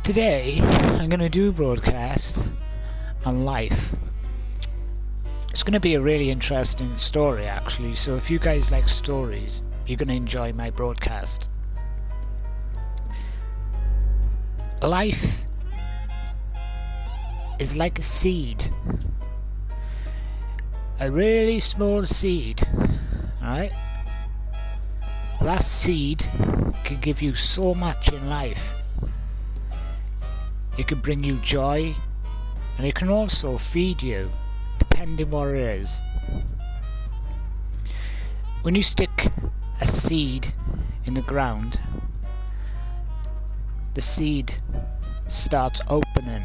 Today, I'm going to do a broadcast on life. It's going to be a really interesting story, actually, so if you guys like stories, you're going to enjoy my broadcast. Life is like a seed. A really small seed, alright? That seed can give you so much in life. It can bring you joy, and it can also feed you, depending what it is. When you stick a seed in the ground, the seed starts opening,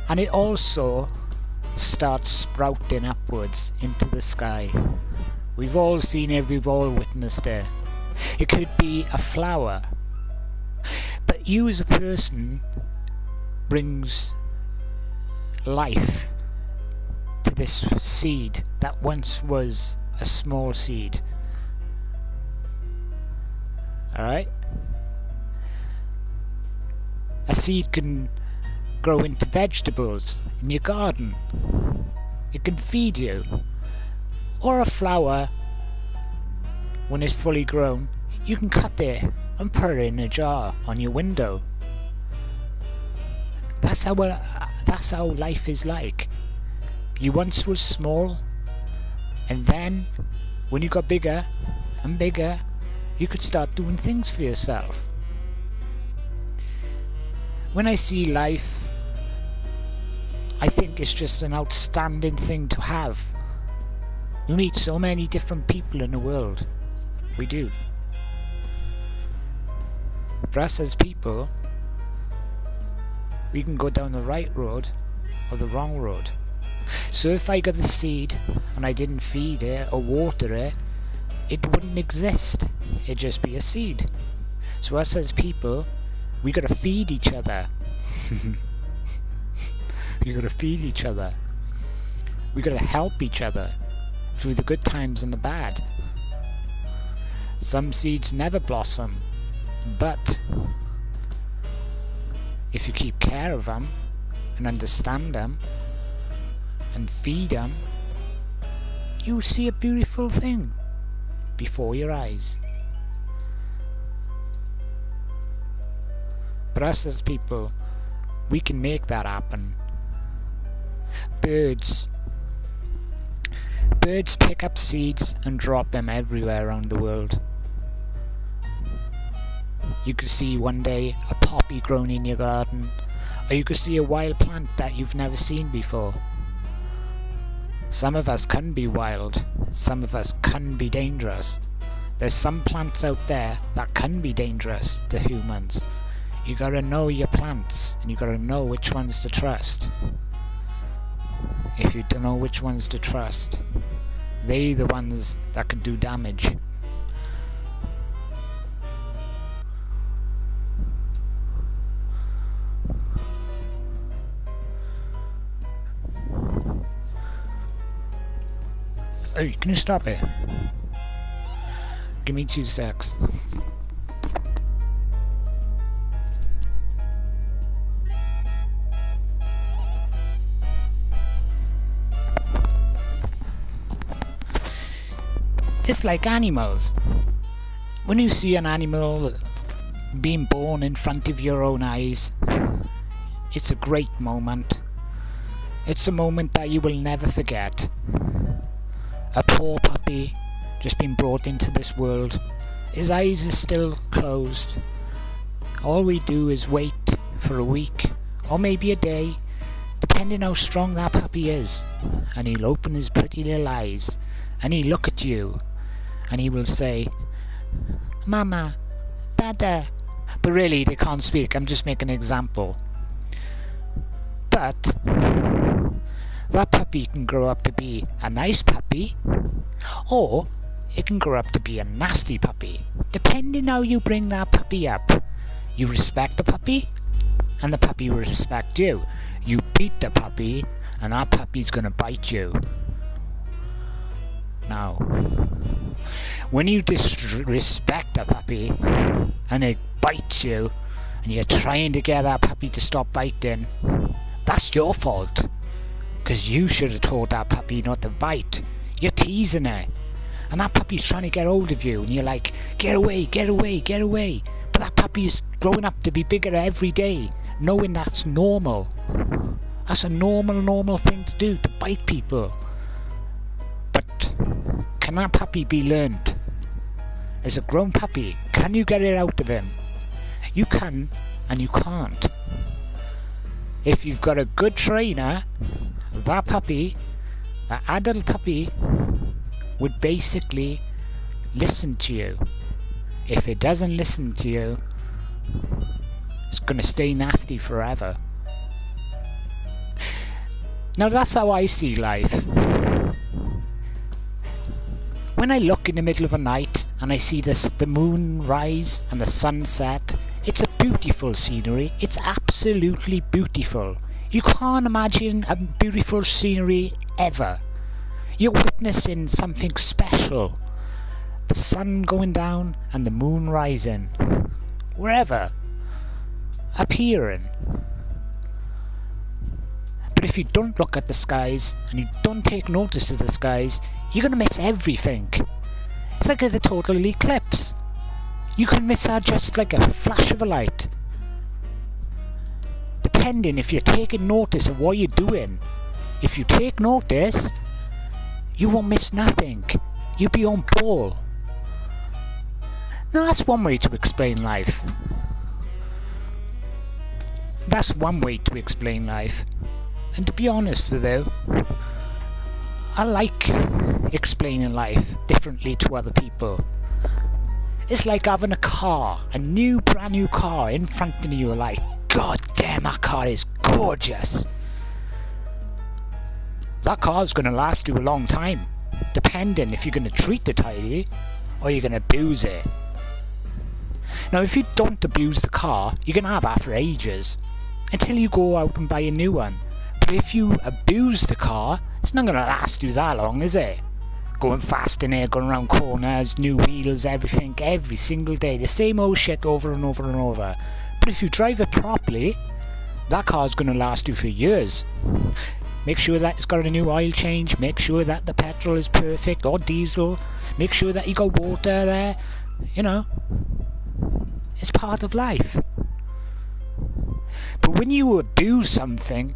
and it also starts sprouting upwards into the sky. We've all seen it, we've all witnessed it. It could be a flower. But you as a person brings life to this seed that once was a small seed. Alright? A seed can grow into vegetables in your garden. It can feed you. Or a flower, when it's fully grown, you can cut it and put it in a jar on your window. That's how life is like. You once was small, and then when you got bigger and bigger, you could start doing things for yourself. When I see life, I think it's just an outstanding thing to have. You meet so many different people in the world. We do. For us as people, we can go down the right road or the wrong road. So if I got the seed and I didn't feed it or water it, it wouldn't exist. It'd just be a seed. So us as people, we gotta feed each other. We gotta feed each other. We gotta help each other through the good times and the bad. Some seeds never blossom, but if you keep care of them and understand them and feed them, you see a beautiful thing before your eyes. But us as people, we can make that happen. Birds pick up seeds and drop them everywhere around the world. You could see one day a poppy grown in your garden, or you could see a wild plant that you've never seen before. Some of us can be wild, some of us can be dangerous. There's some plants out there that can be dangerous to humans. You gotta know your plants, and you gotta know which ones to trust. If you don't know which ones to trust, they're the ones that can do damage. Hey, can you stop it? Give me 2 secs. It's like animals. When you see an animal being born in front of your own eyes, it's a great moment. It's a moment that you will never forget. A poor puppy just been brought into this world. His eyes are still closed. All we do is wait for a week or maybe a day, depending how strong that puppy is, and he'll open his pretty little eyes and he'll look at you and he will say, "Mama, Dada," but really they can't speak. I'm just making an example. But that puppy can grow up to be a nice puppy, or it can grow up to be a nasty puppy, depending how you bring that puppy up. You respect the puppy, and the puppy will respect you. You beat the puppy, and that puppy's gonna bite you. Now, when you disrespect a puppy, and it bites you, and you're trying to get that puppy to stop biting, that's your fault. Because you should have told that puppy not to bite. You're teasing her. And that puppy's trying to get hold of you, and you're like, get away, get away, get away. But that puppy is growing up to be bigger every day, knowing that's normal. That's a normal thing to do, to bite people. But can that puppy be learned? As a grown puppy, can you get it out of him? You can, and you can't. If you've got a good trainer, that puppy, that adult puppy, would basically listen to you. If it doesn't listen to you, it's gonna stay nasty forever. Now that's how I see life. When I look in the middle of a night and I see the moon rise and the sun set, it's a beautiful scenery. It's absolutely beautiful. You can't imagine a beautiful scenery ever. You're witnessing something special. The sun going down and the moon rising. Wherever. Appearing. But if you don't look at the skies and you don't take notice of the skies, you're going to miss everything. It's like a total eclipse. You can miss that just like a flash of a light. Depending if you're taking notice of what you're doing. If you take notice, you won't miss nothing. You'll be on ball. Now that's one way to explain life. That's one way to explain life. And to be honest with you, I like explaining life differently to other people. It's like having a car, a brand new car in front of you, like, God damn, that car is gorgeous. That car's going to last you a long time, depending if you're going to treat it tidy or you're going to abuse it. Now if you don't abuse the car, you're going to have that for ages, until you go out and buy a new one. But if you abuse the car, it's not going to last you that long, is it? Going fast in there, going around corners, new wheels, everything, every single day, the same old shit over and over and over. But if you drive it properly, that car's going to last you for years. Make sure that it's got a new oil change, make sure that the petrol is perfect, or diesel, make sure that you got water there, you know. It's part of life. But when you abuse something,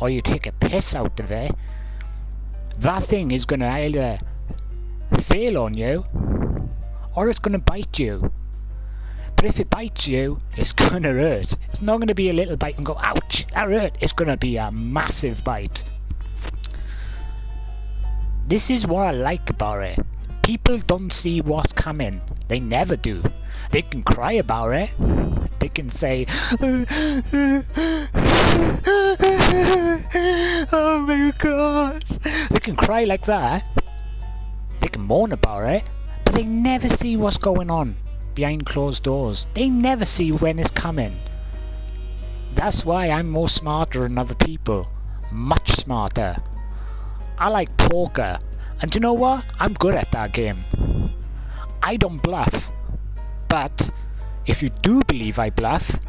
or you take a piss out of it, that thing is going to either fail on you, or it's going to bite you. But if it bites you, it's going to hurt. It's not going to be a little bite and go, ouch, that hurt. It's going to be a massive bite. This is what I like about it. People don't see what's coming. They never do. They can cry about it. They can say, oh my God. They can cry like that. They can moan about it. But they never see what's going on behind closed doors. They never see when it's coming. That's why I'm more smarter than other people. Much smarter. I like poker. And you know what? I'm good at that game. I don't bluff. But if you do believe I bluff,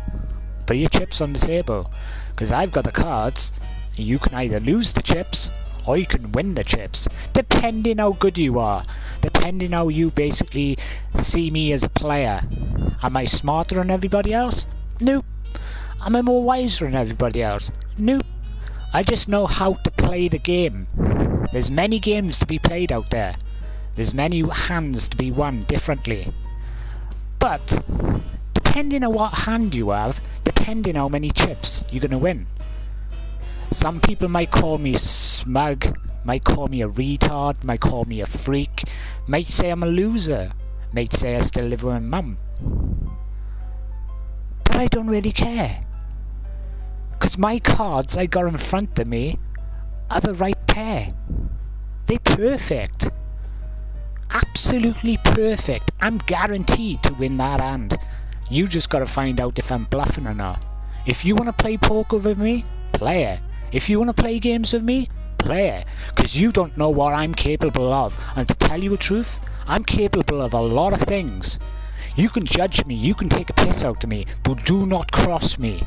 put your chips on the table. Because I've got the cards. You can either lose the chips or you can win the chips. Depending how good you are. Depending how you basically see me as a player. Am I smarter than everybody else? Nope. Am I more wiser than everybody else? Nope. I just know how to play the game. There's many games to be played out there. There's many hands to be won differently. But, depending on what hand you have, depending how many chips you're going to win. Some people might call me smug, might call me a retard, might call me a freak, might say I'm a loser, might say I still live with my mum. But I don't really care. Because my cards I got in front of me are the right pair. They're perfect. Absolutely perfect. I'm guaranteed to win that hand. You just gotta find out if I'm bluffing or not. If you wanna play poker with me, play it. If you wanna play games with me, play it. Because you don't know what I'm capable of. And to tell you the truth, I'm capable of a lot of things. You can judge me, you can take a piss out of me, but do not cross me.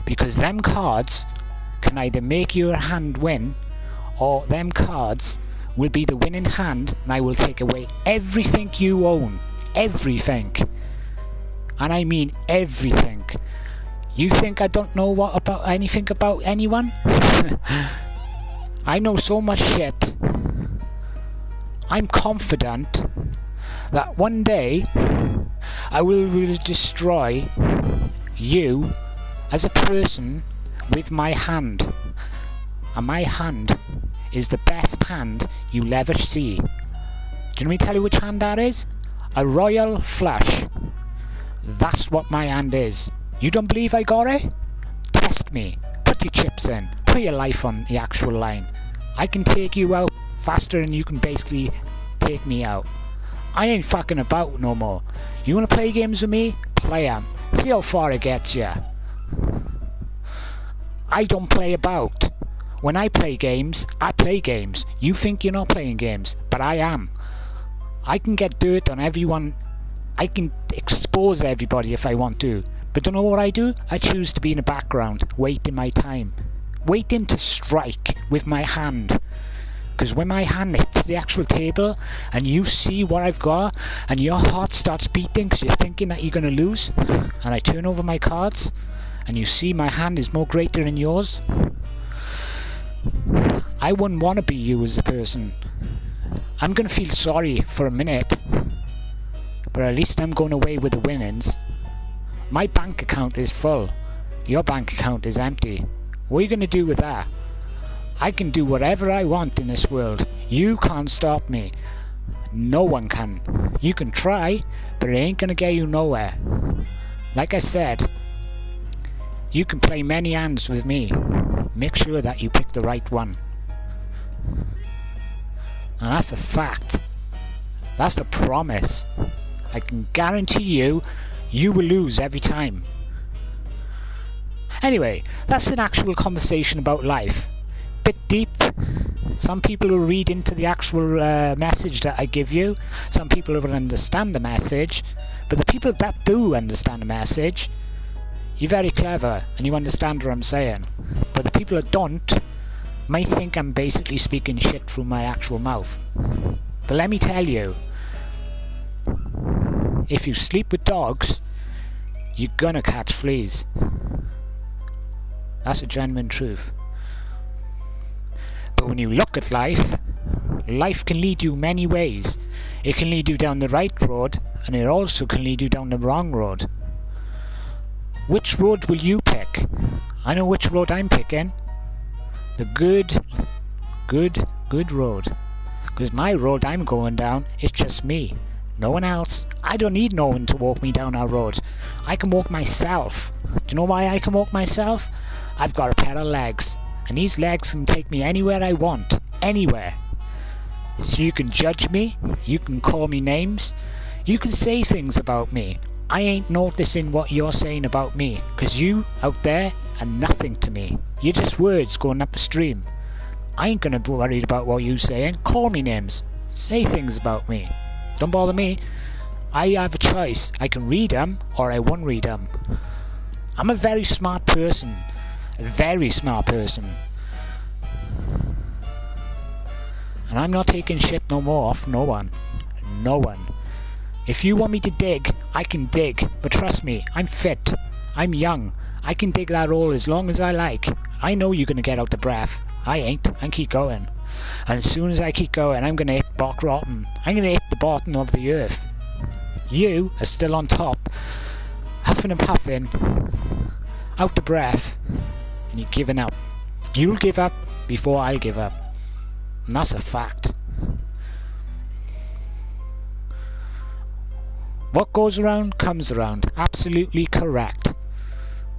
Because them cards can either make your hand win, or them cards will be the winning hand, and I will take away everything you own. Everything. And I mean everything. You think I don't know anything about anyone? I know so much shit. I'm confident that one day I will destroy you as a person with my hand. And my hand is the best hand you'll ever see. Do you want me to tell you which hand that is? A royal flush. That's what my hand is. You don't believe I got it? Test me. Put your chips in. Put your life on the actual line. I can take you out faster than you can basically take me out. I ain't fucking about no more. You wanna play games with me? Play 'em. See how far it gets ya. I don't play about. When I play games, I play games. You think you're not playing games, but I am. I can get dirt on everyone. I can expose everybody if I want to. But don't know what I do? I choose to be in the background, waiting my time. Waiting to strike with my hand. Because when my hand hits the actual table, and you see what I've got, and your heart starts beating because you're thinking that you're going to lose, and I turn over my cards, and you see my hand is more greater than yours, I wouldn't want to be you as a person. I'm going to feel sorry for a minute, but at least I'm going away with the winnings. My bank account is full. Your bank account is empty. What are you going to do with that? I can do whatever I want in this world. You can't stop me. No one can. You can try, but it ain't going to get you nowhere. Like I said, you can play many hands with me. Make sure that you pick the right one. And that's a fact. That's the promise. I can guarantee you, you will lose every time. Anyway, that's an actual conversation about life. Bit deep. Some people will read into the actual message that I give you. Some people will understand the message. But the people that do understand the message, you're very clever and you understand what I'm saying. But the people that don't might think I'm basically speaking shit through my actual mouth. But let me tell you, if you sleep with dogs, you're gonna catch fleas. That's a genuine truth. But when you look at life, life can lead you many ways. It can lead you down the right road, and it also can lead you down the wrong road. Which road will you pick? I know which road I'm picking. The good road. Because my road I'm going down is just me. No one else. I don't need no one to walk me down that road. I can walk myself. Do you know why I can walk myself? I've got a pair of legs. And these legs can take me anywhere I want. Anywhere. So you can judge me. You can call me names. You can say things about me. I ain't noticing what you're saying about me. Because you, out there, are nothing to me. You're just words going up a stream. I ain't gonna be worried about what you're saying. Call me names. Say things about me. Don't bother me. I have a choice. I can read them, or I won't read them. I'm a very smart person. A very smart person. And I'm not taking shit no more off no one. No one. If you want me to dig, I can dig. But trust me, I'm fit. I'm young. I can dig that hole as long as I like. I know you're gonna get out the breath. I ain't. I keep going. And as soon as I keep going, I'm gonna hit rock bottom. I'm gonna hit the bottom of the earth. You are still on top, huffing and puffing, out the breath, and you're giving up. You'll give up before I give up. And that's a fact. What goes around comes around. Absolutely correct.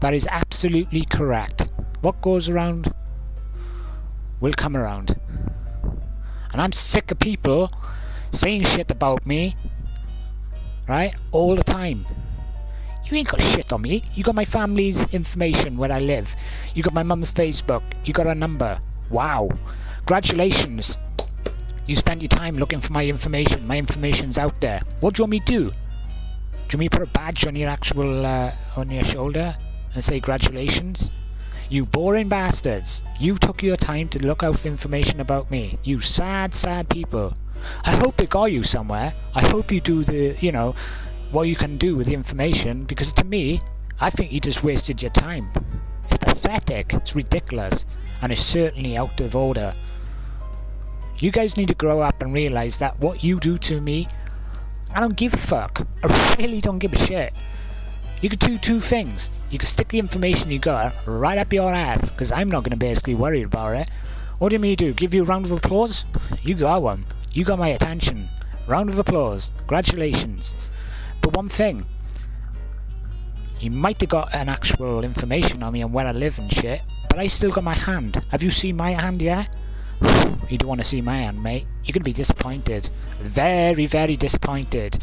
That is absolutely correct. What goes around will come around. And I'm sick of people saying shit about me, right, all the time. You ain't got shit on me. You got my family's information where I live. You got my mum's Facebook. You got her number. Wow. Congratulations. You spent your time looking for my information. My information's out there. What do you want me to do? Do you mean put a badge on your actual, on your shoulder and say congratulations? You boring bastards. You took your time to look out for information about me. You sad, sad people. I hope it got you somewhere. I hope you do the, you know, what you can do with the information, because to me, I think you just wasted your time. It's pathetic, it's ridiculous, and it's certainly out of order. You guys need to grow up and realise that what you do to me, I don't give a fuck. I really don't give a shit. You could do two things. You could stick the information you got right up your ass, because I'm not going to basically worry about it. What do you mean do? Give you a round of applause? You got one. You got my attention. Round of applause. Congratulations. But one thing. You might have got an actual information on me and where I live and shit, but I still got my hand. Have you seen my hand yet? You don't want to see my hand, mate. You're going to be disappointed. Very, very disappointed.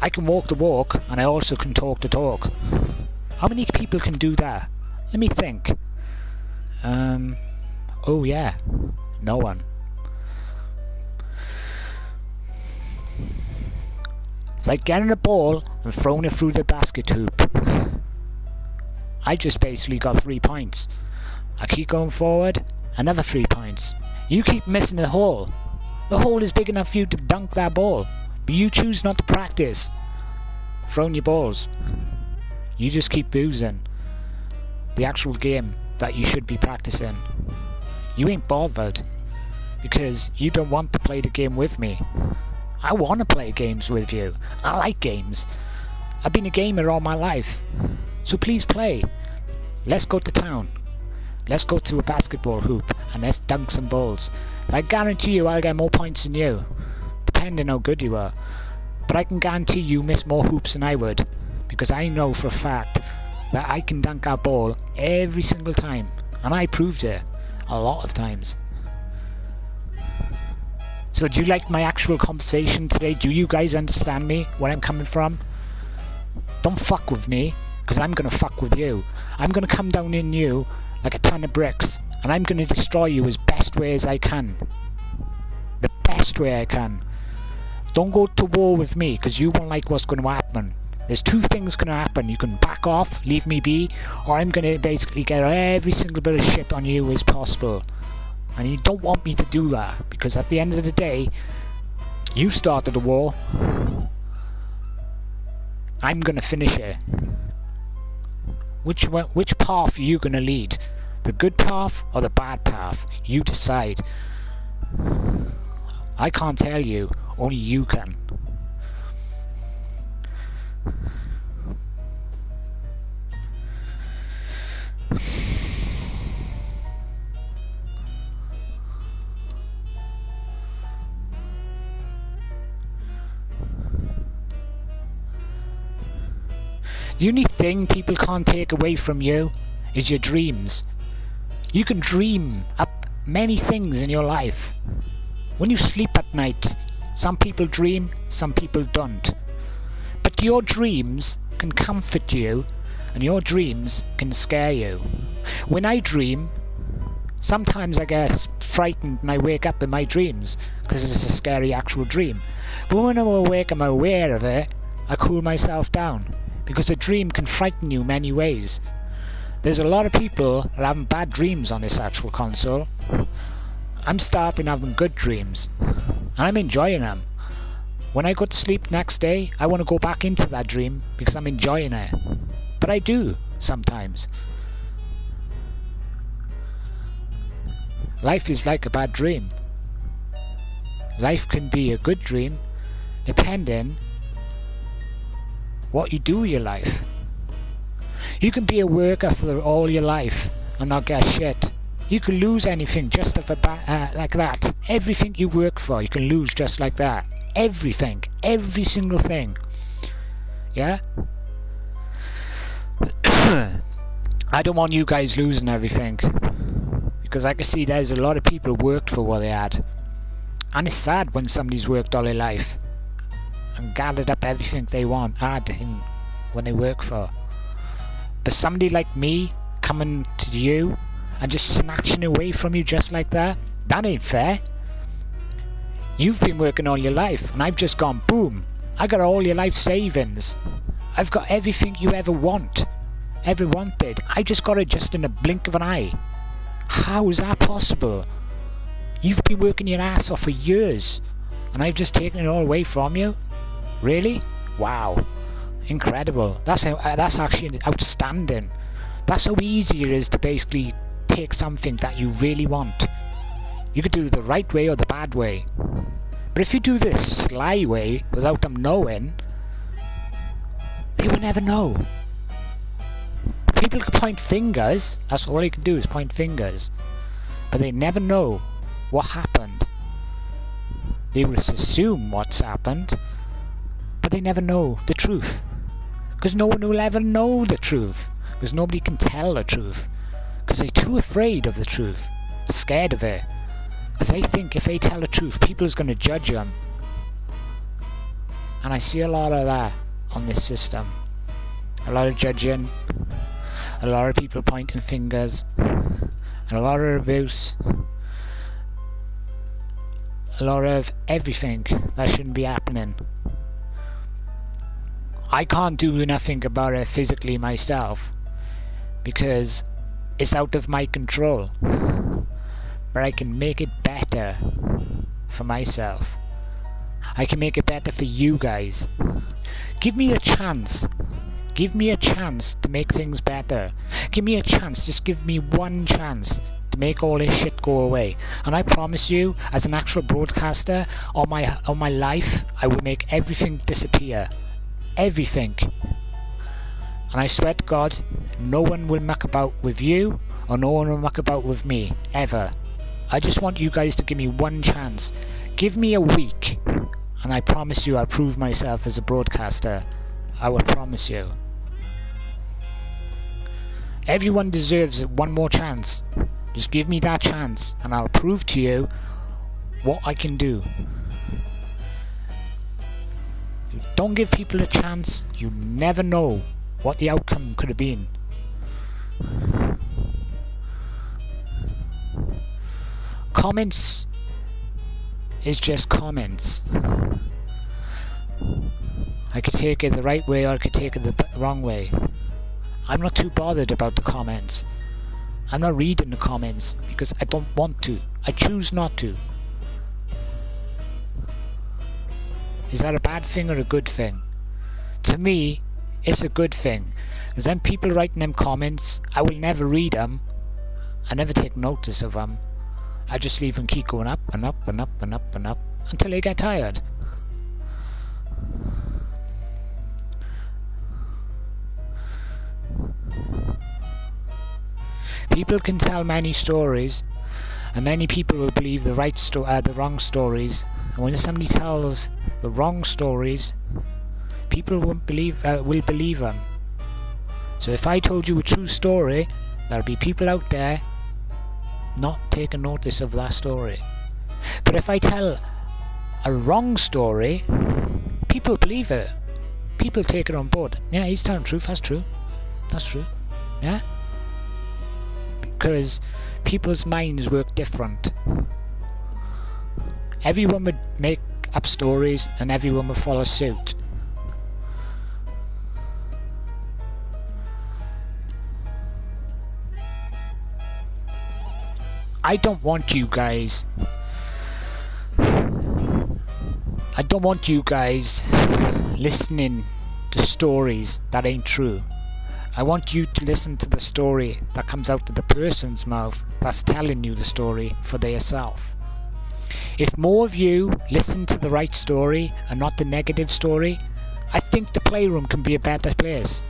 I can walk the walk, and I also can talk the talk. How many people can do that? Let me think. Oh yeah. No one. It's like getting a ball and throwing it through the basket hoop. I just basically got 3 points. I keep going forward, another 3 points. You keep missing the hole. The hole is big enough for you to dunk that ball, but you choose not to practice throwing your balls. You just keep losing the actual game that you should be practicing. You ain't bothered because you don't want to play the game with me. I want to play games with you. I like games. I've been a gamer all my life. So please play. Let's go to town. Let's go to a basketball hoop and let's dunk some balls. I guarantee you I'll get more points than you, depending how good you are. But I can guarantee you miss more hoops than I would, because I know for a fact that I can dunk that ball every single time. And I proved it a lot of times. So do you like my actual conversation today? Do you guys understand me, where I'm coming from? Don't fuck with me, because I'm going to fuck with you. I'm going to come down in you like a ton of bricks, and I'm going to destroy you as best way as I can. The best way I can. Don't go to war with me, because you won't like what's going to happen. There's 2 things going to happen. You can back off, leave me be, or I'm going to basically get every single bit of shit on you as possible. And you don't want me to do that, because at the end of the day, you started the war. I'm gonna finish it. Which path are you gonna lead? The good path or the bad path? You decide. I can't tell you, only you can. The only thing people can't take away from you is your dreams. You can dream up many things in your life. When you sleep at night, some people dream, some people don't. But your dreams can comfort you, and your dreams can scare you. When I dream, sometimes I get frightened and I wake up in my dreams, because it's a scary actual dream. But when I'm awake, I'm aware of it, I cool myself down. Because a dream can frighten you many ways. There's a lot of people having bad dreams on this actual console. I'm starting having good dreams. And I'm enjoying them. When I go to sleep next day, I want to go back into that dream because I'm enjoying it. But I do, sometimes. Life is like a bad dream. Life can be a good dream, depending what you do with your life. You can be a worker for all your life and not get shit. You can lose anything just like that. Everything you work for, you can lose just like that. Everything. Every single thing. Yeah? I don't want you guys losing everything. Because I can see there's a lot of people who worked for what they had. And it's sad when somebody's worked all their life and gathered up everything they had when they work for. But somebody like me coming to you and just snatching away from you just like that ain't fair. You've been working all your life and I've just gone boom I got all your life savings. I've got everything you ever wanted. I just got it just in a blink of an eye. How is that possible? You've been working your ass off for years, and I've just taken it all away from you? Really? Wow. Incredible. That's actually outstanding. That's how easy it is to basically take something that you really want. You could do it the right way or the bad way. But if you do this sly way, without them knowing, they will never know. People can point fingers, that's all they can do is point fingers. But they never know what happened. They will assume what's happened, but they never know the truth. Because no one will ever know the truth. Because nobody can tell the truth. Because they're too afraid of the truth. Scared of it. Because they think if they tell the truth, people is going to judge them. And I see a lot of that on this system. A lot of judging. A lot of people pointing fingers. And a lot of abuse. A lot of everything that shouldn't be happening. I can't do nothing about it physically myself. Because it's out of my control. But I can make it better for myself. I can make it better for you guys. Give me a chance. Give me a chance to make things better. Give me a chance, just give me one chance to make all this shit go away. And I promise you, as an actual broadcaster, on my life, I will make everything disappear. Everything. And I swear to God, no one will muck about with you, or no one will muck about with me, ever. I just want you guys to give me one chance. Give me a week, and I promise you I'll prove myself as a broadcaster. I will promise you. Everyone deserves one more chance. Just give me that chance, and I'll prove to you what I can do. You don't give people a chance, you never know what the outcome could have been. Comments is just comments. I could take it the right way or I could take it the wrong way. I'm not too bothered about the comments. I'm not reading the comments because I don't want to. I choose not to. Is that a bad thing or a good thing? To me, it's a good thing. Because then people writing them comments, I will never read them. I never take notice of them. I just leave them keep going up and up and up and up and up until they get tired. People can tell many stories, and many people will believe the wrong stories. And when somebody tells the wrong stories, people will believe them. So if I told you a true story, there'll be people out there not taking notice of that story. But if I tell a wrong story, people believe it. People take it on board. Yeah, he's telling the truth. That's true. That's true. Yeah. Because people's minds work different. Everyone would make up stories and everyone would follow suit. I don't want you guys listening to stories that ain't true. I want you to listen to the story that comes out of the person's mouth that's telling you the story for yourself. If more of you listen to the right story and not the negative story, I think the playroom can be a better place.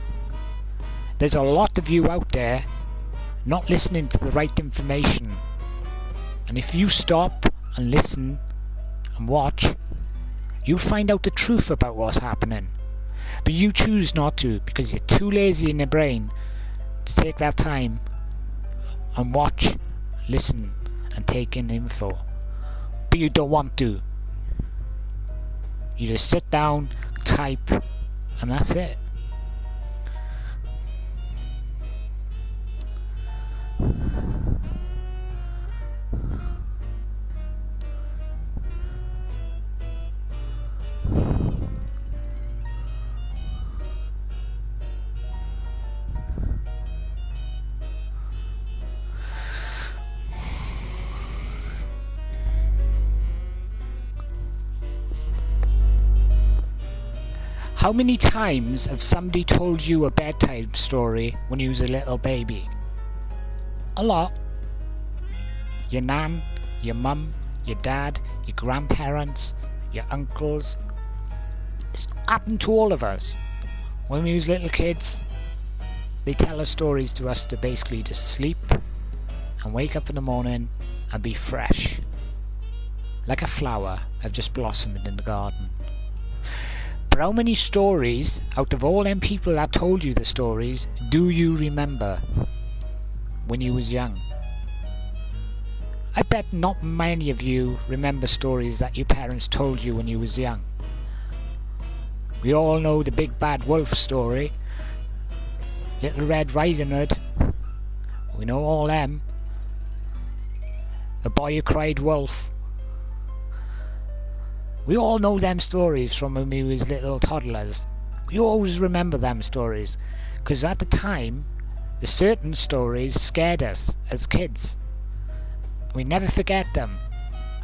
There's a lot of you out there not listening to the right information. And if you stop and listen and watch, you'll find out the truth about what's happening. But you choose not to because you're too lazy in your brain to take that time and watch, listen and take in info. But you don't want to. You just sit down, type, and that's it. How many times have somebody told you a bedtime story when you was a little baby? A lot. Your nan, your mum, your dad, your grandparents, your uncles. It's happened to all of us. When we was little kids, they tell us stories to us to basically just sleep and wake up in the morning and be fresh. Like a flower have just blossomed in the garden. But how many stories, out of all them people that told you the stories, do you remember when you was young? I bet not many of you remember stories that your parents told you when you was young. We all know the Big Bad Wolf story, Little Red Riding Hood, we know all them, The Boy Who Cried Wolf. We all know them stories from when we was little toddlers. We always remember them stories, because at the time, the certain stories scared us as kids. We never forget them.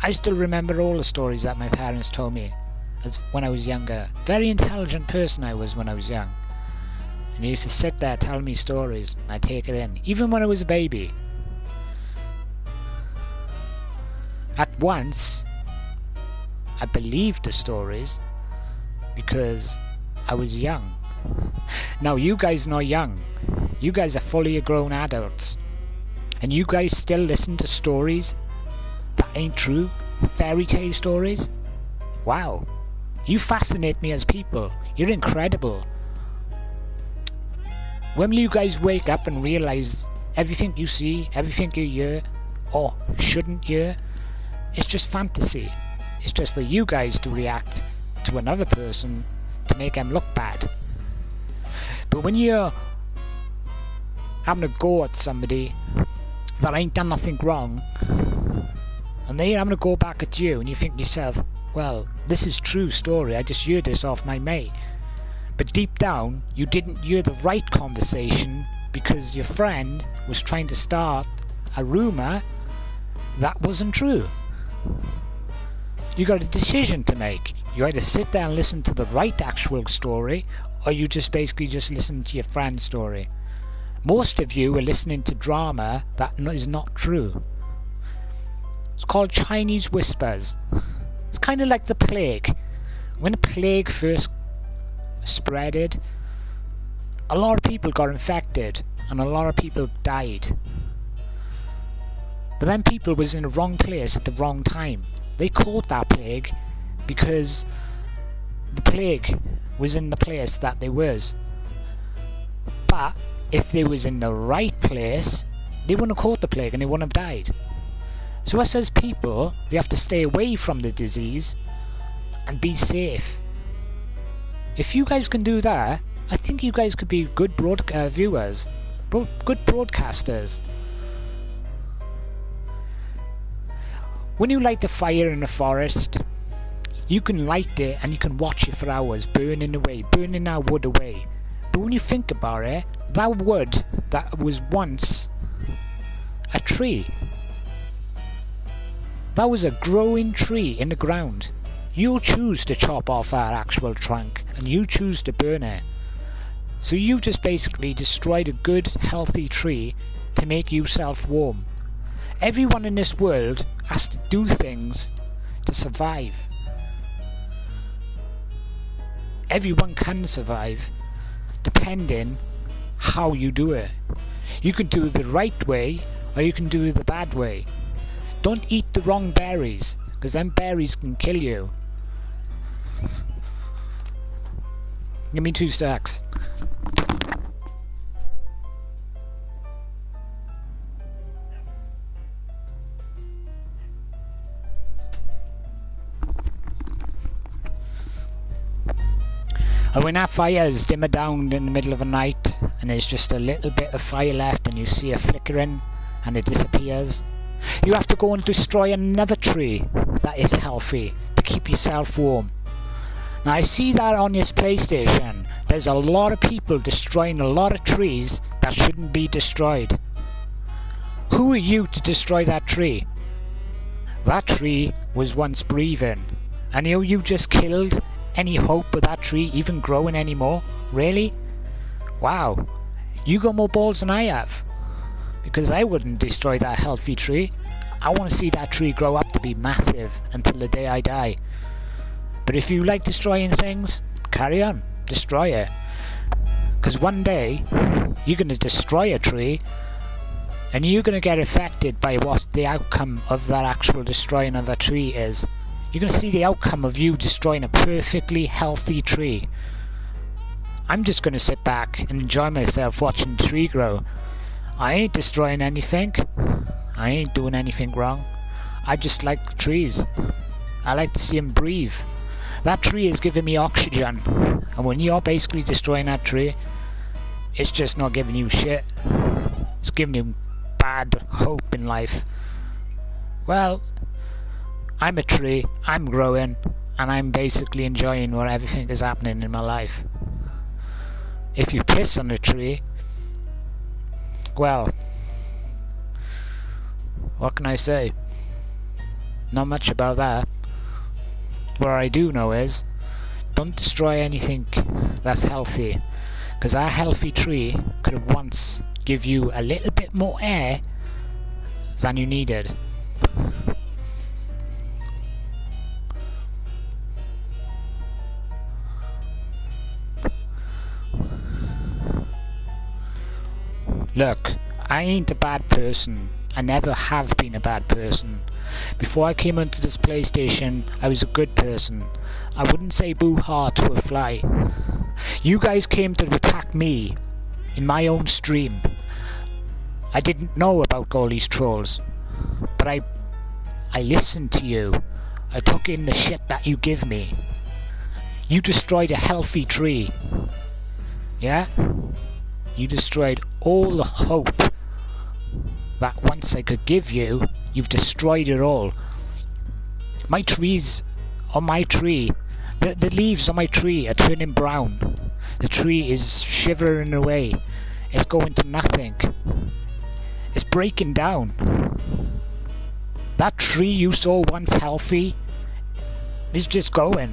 I still remember all the stories that my parents told me as when I was younger. Very intelligent person I was when I was young. And they used to sit there telling me stories, and I'd take it in, even when I was a baby. At once, I believed the stories because I was young. Now you guys are not young. You guys are fully grown adults. And you guys still listen to stories that ain't true? Fairy tale stories? Wow. You fascinate me as people. You're incredible. When will you guys wake up and realize everything you see, everything you hear, or shouldn't hear, it's just fantasy. It's just for you guys to react to another person to make them look bad. But when you're having a go at somebody that ain't done nothing wrong, and they're having a go back at you, and you think to yourself, well, this is true story, I just heard this off my mate. But deep down, you didn't hear the right conversation because your friend was trying to start a rumour that wasn't true. You got a decision to make. You either sit there and listen to the right actual story, or you just basically just listen to your friend's story. Most of you are listening to drama that is not true. It's called Chinese whispers. It's kind of like the plague. When the plague first spreaded, a lot of people got infected and a lot of people died. But then people was in the wrong place at the wrong time. They caught that plague because the plague was in the place that they was. But if they was in the right place, they wouldn't have caught the plague and they wouldn't have died. So us as people, we have to stay away from the disease and be safe. If you guys can do that, I think you guys could be good viewers, good broadcasters. When you light a fire in a forest, you can light it and you can watch it for hours burning away, burning that wood away. But when you think about it, that wood that was once a tree, that was a growing tree in the ground. You'll choose to chop off that actual trunk and you choose to burn it. So you've just basically destroyed a good, healthy tree to make yourself warm. Everyone in this world has to do things to survive. Everyone can survive, depending how you do it. You can do it the right way, or you can do it the bad way. Don't eat the wrong berries, because them berries can kill you. Give me 2 stacks. And when that fire is dimmer down in the middle of the night and there's just a little bit of fire left and you see it flickering and it disappears, you have to go and destroy another tree that is healthy to keep yourself warm. Now I see that on this PlayStation, there's a lot of people destroying a lot of trees that shouldn't be destroyed. Who are you to destroy that tree? That tree was once breathing, and you just killed any hope of that tree even growing anymore? Really? Wow, you got more balls than I have. Because I wouldn't destroy that healthy tree. I want to see that tree grow up to be massive until the day I die. But if you like destroying things, carry on, destroy it. Because one day, you're going to destroy a tree, and you're going to get affected by what the outcome of that actual destroying of a tree is. You're going to see the outcome of you destroying a perfectly healthy tree. I'm just going to sit back and enjoy myself watching the tree grow. I ain't destroying anything. I ain't doing anything wrong. I just like trees. I like to see them breathe. That tree is giving me oxygen. And when you're basically destroying that tree, it's just not giving you shit. It's giving you bad hope in life. Well, I'm a tree, I'm growing, and I'm basically enjoying what everything is happening in my life. If you piss on a tree, well, what can I say? Not much about that. What I do know is, don't destroy anything that's healthy, because that healthy tree could have once give you a little bit more air than you needed. Look, I ain't a bad person. I never have been a bad person. Before I came onto this PlayStation, I was a good person. I wouldn't say boo-ha to a fly. You guys came to attack me in my own stream. I didn't know about all these trolls, but I listened to you. I took in the shit that you give me. You destroyed a healthy tree. Yeah? You destroyed all the hope that once I could give you. You've destroyed it all. My trees on my tree, the leaves on my tree are turning brown. The tree is shivering away. It's going to nothing. It's breaking down. That tree you saw once healthy is just going.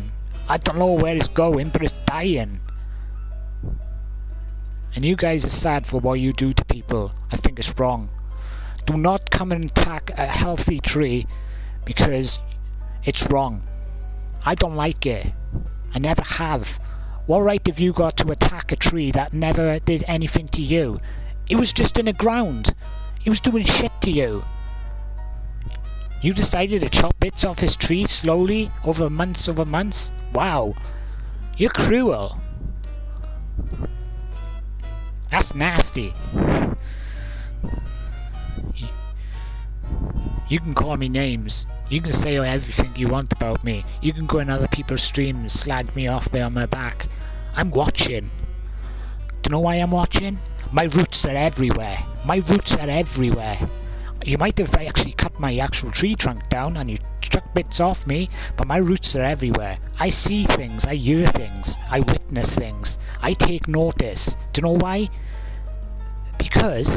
I don't know where it's going, but it's dying. And you guys are sad for what you do to people. I think it's wrong. Do not come and attack a healthy tree because it's wrong. I don't like it. I never have. What right have you got to attack a tree that never did anything to you? It was just in the ground. It was doing shit to you. You decided to chop bits off his tree slowly over months. Wow. You're cruel. That's nasty. You can call me names. You can say everything you want about me. You can go in other people's streams and slag me off behind my back. I'm watching. Do you know why I'm watching? My roots are everywhere. My roots are everywhere. You might have actually cut my actual tree trunk down and you chuck bits off me, but my roots are everywhere. I see things, I hear things, I witness things. I take notice. Do you know why? Because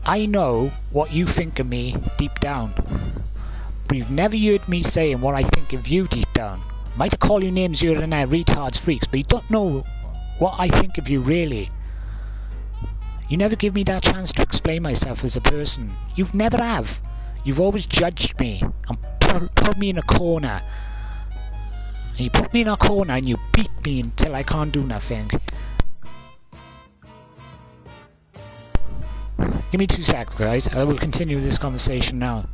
I know what you think of me deep down, but you've never heard me saying what I think of you deep down. I might call you names here and there, retards, freaks, but you don't know what I think of you really. You never give me that chance to explain myself as a person. You've never have. You've always judged me and put me in a corner. And you put me in a corner and you beat me until I can't do nothing. Give me 2 seconds, guys. I will continue this conversation now.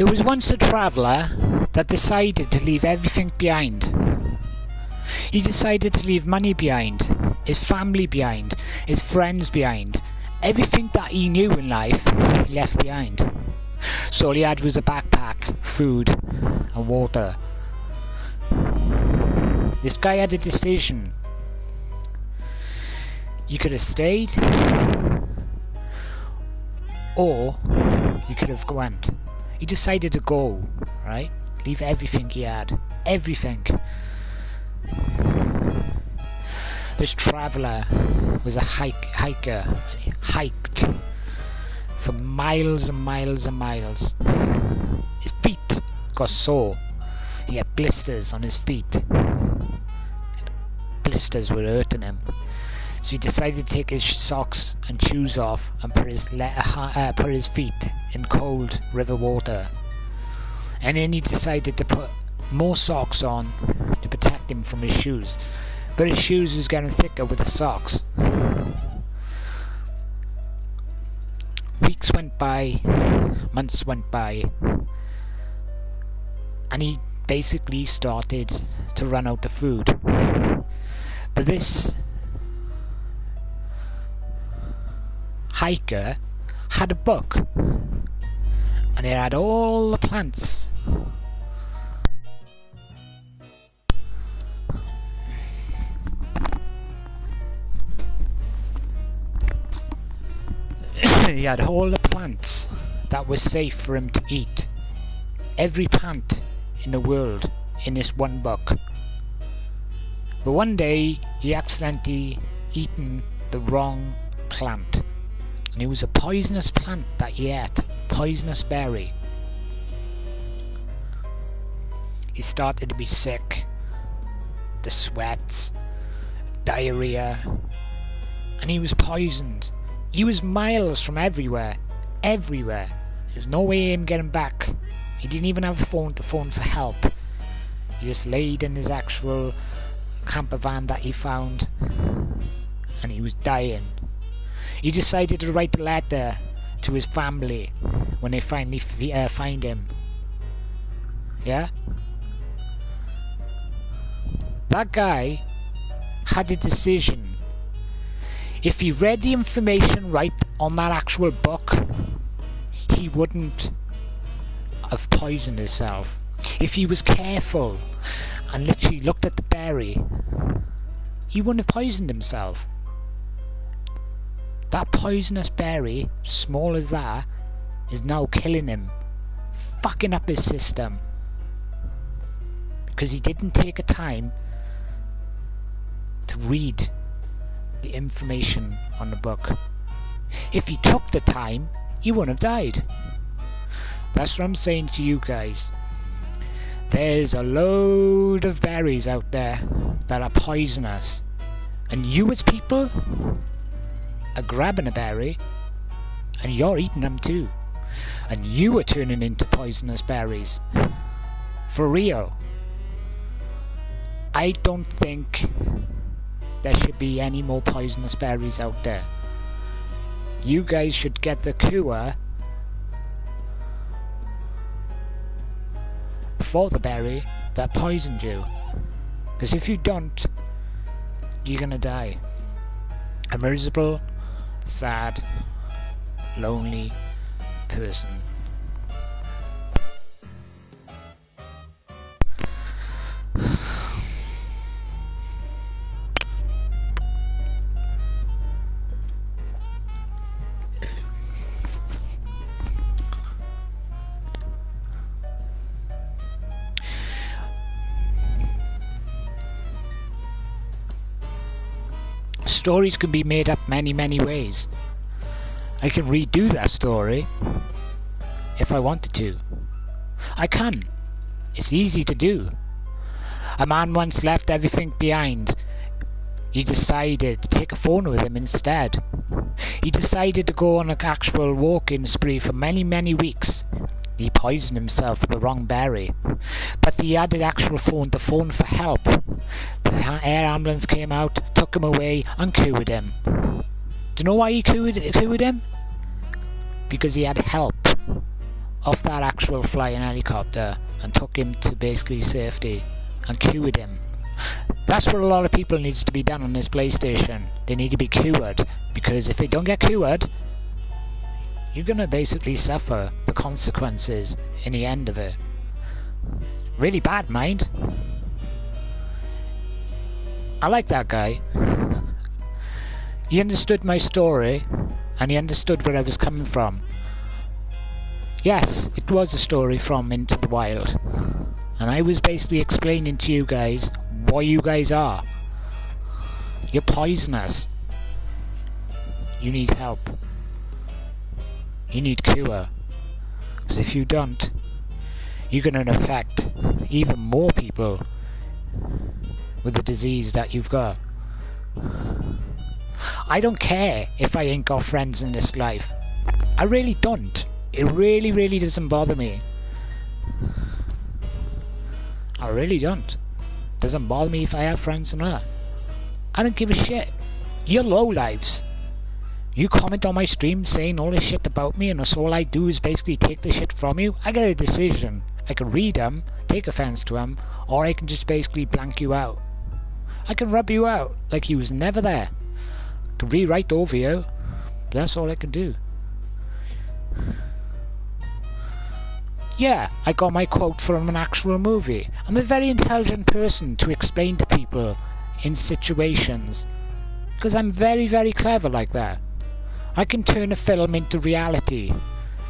There was once a traveller that decided to leave everything behind. He decided to leave money behind, his family behind, his friends behind. Everything that he knew in life, he left behind. So all he had was a backpack, food, and water. This guy had a decision. You could have stayed, or you could have went. He decided to go, right? Leave everything he had. Everything. This traveller was a hiker. He hiked for miles and miles and miles. His feet got sore. He had blisters on his feet. Blisters were hurting him. So he decided to take his socks and shoes off and put his feet in cold river water. And then he decided to put more socks on to protect him from his shoes. But his shoes was getting thicker with the socks. Weeks went by, months went by, and he basically started to run out of food. But this hiker had a book, and it had all the plants. He had all the plants that were safe for him to eat. Every plant in the world in this one book. But one day he accidentally eaten the wrong plant. And it was a poisonous plant that he ate. Poisonous berry. He started to be sick. The sweats. Diarrhea. And he was poisoned. He was miles from everywhere. Everywhere. There's no way of him getting back. He didn't even have a phone to phone for help. He just laid in his actual camper van that he found. And he was dying. He decided to write a letter to his family when they finally find him. Yeah? That guy had a decision. If he read the information right on that actual book, he wouldn't have poisoned himself. If he was careful and literally looked at the berry, he wouldn't have poisoned himself. That poisonous berry, small as that, is now killing him, fucking up his system, because he didn't take a time to read the information on the book. If he took the time, he wouldn't have died. That's what I'm saying to you guys. There's a load of berries out there that are poisonous, and you as people are grabbing a berry and you're eating them too, and you are turning into poisonous berries. For real. I don't think there should be any more poisonous berries out there. You guys should get the cure for the berry that poisoned you, because if you don't, you're gonna die a miserable, sad, lonely person. Stories can be made up many ways. I can redo that story if I wanted to. I can. It's easy to do. A man once left everything behind. He decided to take a phone with him instead. He decided to go on an actual walking spree for many weeks. He poisoned himself with the wrong berry. But he had an actual phone to phone for help. The air ambulance came out, took him away and cured him. Do you know why he cured him? Because he had help. off that actual flying helicopter and took him to basically safety and cured him. That's what a lot of people needs to be done on this PlayStation. They need to be cured, because if they don't get cured, you're gonna basically suffer the consequences in the end of it. Really bad, mind. I like that guy. He understood my story, and he understood where I was coming from. Yes, it was a story from Into the Wild, and I was basically explaining to you guys what you guys are. You're poisonous. You need help. You need cure. Because if you don't, you're going to affect even more people with the disease that you've got. I don't care if I ain't got friends in this life. I really don't. It really, really doesn't bother me. I really don't. Doesn't bother me if I have friends or not. I don't give a shit. You're lowlives. You comment on my stream saying all this shit about me, and that's all I do is basically take the shit from you. I get a decision. I can read them, take offense to them, or I can just basically blank you out. I can rub you out like you was never there. I can rewrite over you, but that's all I can do. Yeah, I got my quote from an actual movie. I'm a very intelligent person to explain to people in situations, because I'm very, very clever like that. I can turn a film into reality,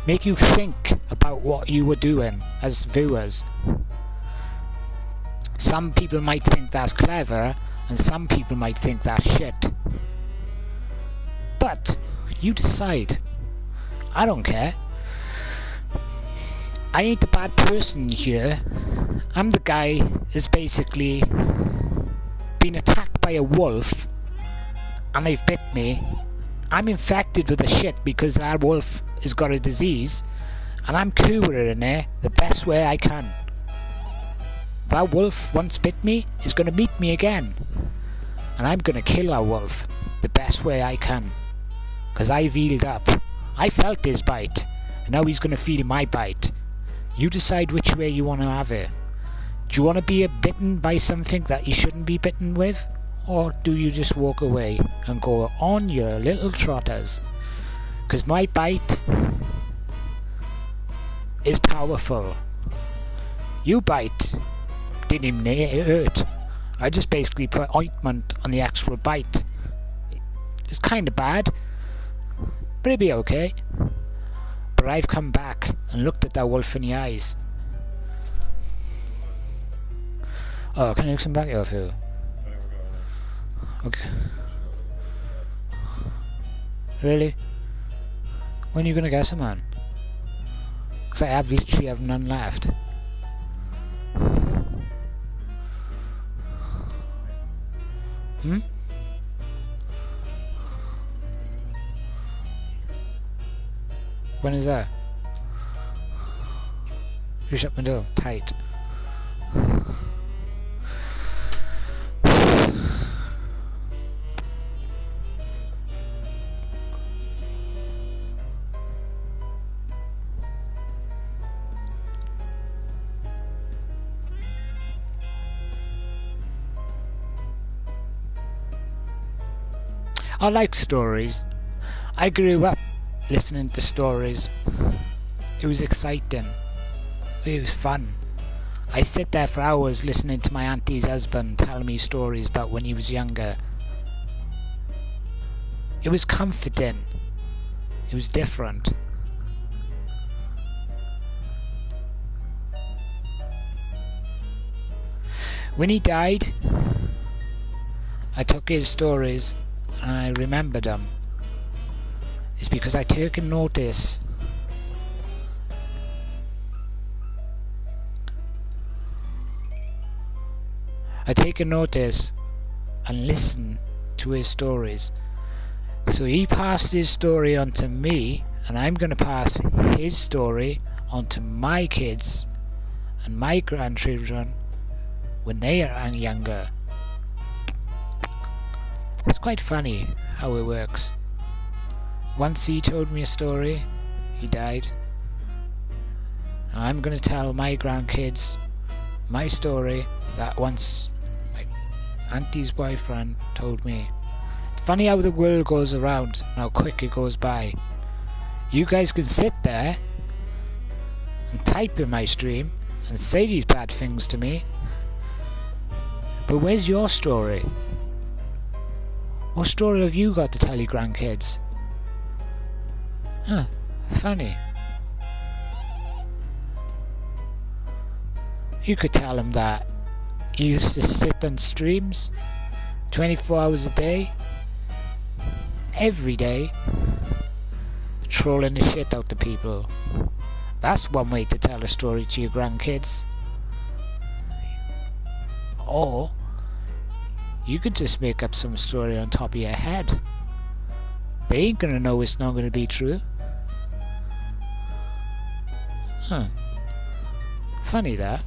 make you think about what you were doing as viewers. Some people might think that's clever, and some people might think that's shit. But you decide. I don't care. I ain't the bad person here. I'm the guy who's basically been attacked by a wolf and they've bit me. I'm infected with the shit because that wolf has got a disease, and I'm curing it the best way I can. That wolf once bit me is going to meet me again, and I'm going to kill that wolf the best way I can, because I've healed up. I felt his bite, and now he's going to feel my bite. You decide which way you want to have it. Do you want to be bitten by something that you shouldn't be bitten with? Or do you just walk away and go on your little trotters? Because my bite is powerful. You bite didn't even hurt. I just basically put ointment on the actual bite. It's kind of bad, but it'll be okay. But I've come back and looked at that wolf in the eyes. Oh, can you come back here, Phil? Okay. Really? When are you gonna get some, man? Because I literally have none left. Hmm? When is that? You shut my door tight. I like stories. I grew up listening to stories. It was exciting. It was fun. I sit there for hours listening to my auntie's husband tell me stories about when he was younger. It was comforting. It was different. When he died, I took his stories and I remembered them. It's because I taken notice. I take a notice and listen to his stories. So he passed his story on to me, and I'm going to pass his story on to my kids and my grandchildren when they are younger. It's quite funny how it works. Once he told me a story, he died. I'm going to tell my grandkids my story that once my auntie's boyfriend told me. It's funny how the world goes around and how quick it goes by. You guys can sit there and type in my stream and say these bad things to me, but where's your story? What story have you got to tell your grandkids? Huh, funny. You could tell them that you used to sit on streams 24 hours a day, every day, trolling the shit out of people. That's one way to tell a story to your grandkids. Or you could just make up some story on top of your head. They ain't gonna know it's not gonna be true. Huh. Funny that.